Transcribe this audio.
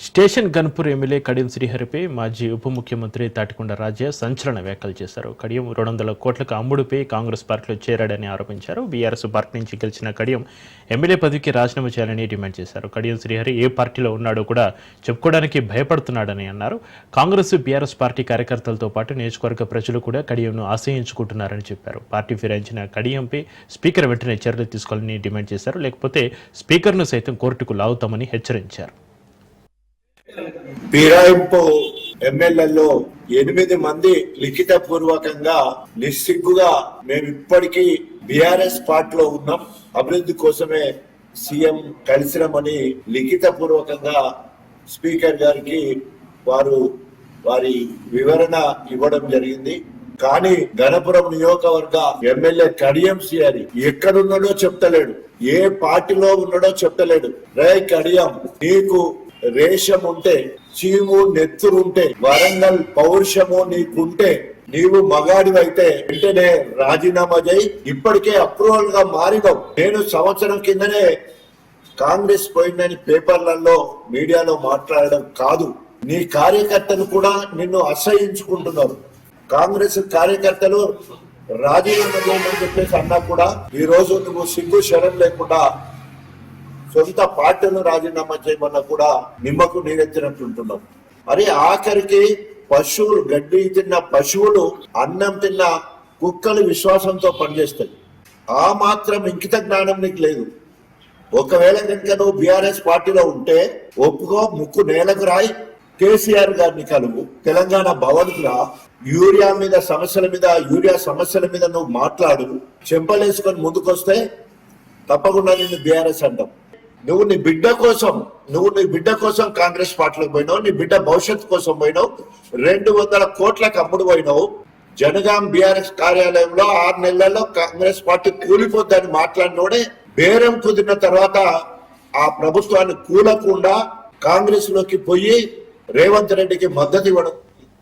Station Ghanpur MLA Kadiyam శ్రీహరిపై మాజీ ఉప ముఖ్యమంత్రి తాటికొండ రాజయ్య సంచలన వ్యాఖ్యలు చేశారు. కడియం 200 కోట్లకు అమ్ముడుపై కాంగ్రెస్ పార్టీలో చేరాడని ఆరోపించారు. బీఆర్ఎస్ పార్టీ నుంచి గెలిచిన కడియం ఎమ్మెల్యే పదవికి రాజీనామా చేయాలని డిమాండ్ చేశారు. కడియం శ్రీహరి ఏ పార్టీలో ఉన్నాడో కూడా చెప్పుకోవడానికి భయపడుతున్నాడని అన్నారు. కాంగ్రెస్ బీఆర్ఎస్ పార్టీ కార్యకర్తలతో పాటు నియోజకవర్గ ప్రజలు కూడా కడియంను ఆశ్రయించుకుంటున్నారని చెప్పారు. పార్టీ ఫిరాయించిన కడియంపై స్పీకర్ వెంటనే చర్యలు తీసుకోవాలని డిమాండ్ చేశారు. లేకపోతే స్పీకర్ను సైతం కోర్టుకు లాగుతామని హెచ్చరించారు. ఫిరాయింపు ఎమ్మెల్యేలో 8 మంది లిఖిత పూర్వకంగా నిస్సిగ్గుగా మేము ఇప్పటికీ బీఆర్ఎస్ పార్టీలో ఉన్నాం, అభివృద్ధి కోసమే సీఎం కలిసినామని లిఖిత పూర్వకంగా స్పీకర్ గారికి వారి వివరణ ఇవ్వడం జరిగింది. కానీ గణపురం నియోజకవర్గ ఎమ్మెల్యే కడియం శ్రీహరి ఎక్కడున్నాడో చెప్తలేడు, ఏ పార్టీలో ఉన్నాడో చెప్తలేడు. రే కడియం, నీకు రేషం ఉంటే, చీము నెత్తురుంటే, వరంగల్ పౌరుషము నీకుంటే, నీవు మగాడివైతే వెంటనే రాజీనామా చేయి. ఇప్పటికే అప్రూవల్ గా మారినావు. నేను సంవత్సరం కిందనే కాంగ్రెస్ పోయిందని పేపర్లలో మీడియాలో మాట్లాడడం కాదు, నీ కార్యకర్తలు కూడా నిన్ను అసహించుకుంటున్నారు. కాంగ్రెస్ కార్యకర్తలు రాజీనామా చేయమని చెప్పేసి అన్నా కూడా ఈ రోజు నువ్వు సిగ్గు శరం లేకుండా సొంత పార్టీను రాజీనామా చేయమన్నా కూడా నిమ్మకు నీరెత్తినట్టుంటున్నాం. మరి ఆఖరికి పశువులు, గడ్డి తిన్న పశువులు, అన్నం తిన్న కుక్కలు విశ్వాసంతో పనిచేస్తాయి. ఆ మాత్రం ఇంకిత జ్ఞానం నీకు లేదు. ఒకవేళ కనుక నువ్వు బీఆర్ఎస్ పార్టీలో ఉంటే ఒప్పుకో, ముక్కు నేలకు రాయి, కేసీఆర్ గారిని కలువు, తెలంగాణ భవన్కి రా, యూరియా సమస్యల మీద నువ్వు మాట్లాడు, చెంపలేసుకొని ముందుకొస్తే తప్పకుండా నిన్ను బీఆర్ఎస్ అంటాం. నువ్వు నీ బిడ్డ కోసం కాంగ్రెస్ పార్టీలోకి పోయినావు, నీ బిడ్డ భవిష్యత్తు కోసం పోయినావు, 200 కోట్లకు అమ్ముడు పోయినావు. జనగాం బీఆర్ఎస్ కార్యాలయంలో 6 నెలల్లో కాంగ్రెస్ పార్టీ కూలిపోద్దని మాట్లాడినోడే బేరం కుదిరిన తర్వాత ఆ ప్రభుత్వాన్ని కూలకుండా కాంగ్రెస్ లోకి పోయి రేవంత్ రెడ్డికి మద్దతు ఇవ్వడం.